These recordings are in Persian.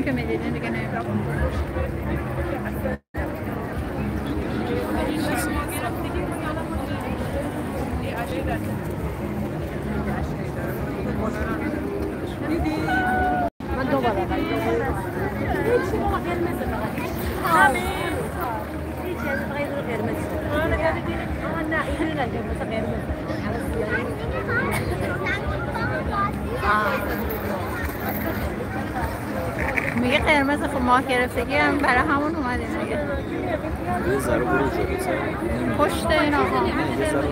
که میدیدین دیگه نمیدونم. من دو بار هیچی بابا قرمز فقط هیچی از غیر قرمز نه اینجوری نگه مثلا قرمز میگه قرمز. خب ما گرفتگی هم برای همون اومدیم دیگه. یه ذره برو جلوتر پشت این آقا یه ذره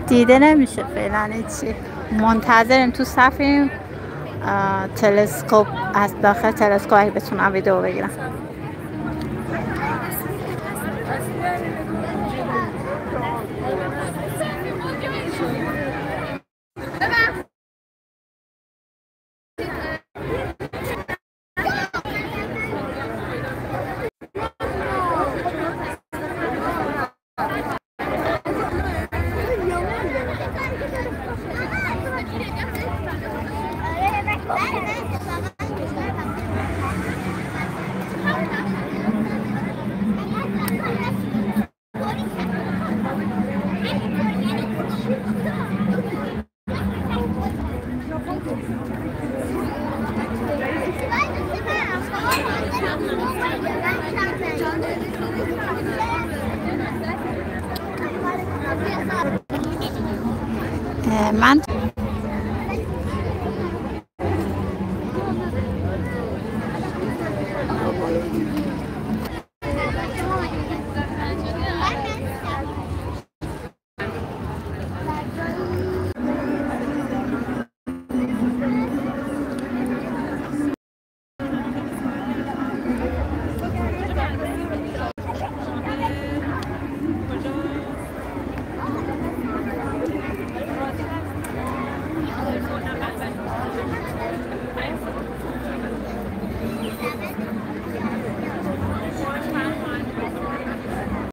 دیده نمیشه فعلا هیچی. منتظریم تو صفیم تلسکوپ از داخل تلسکوپ اگه بتونم ویدیو بگیرم. من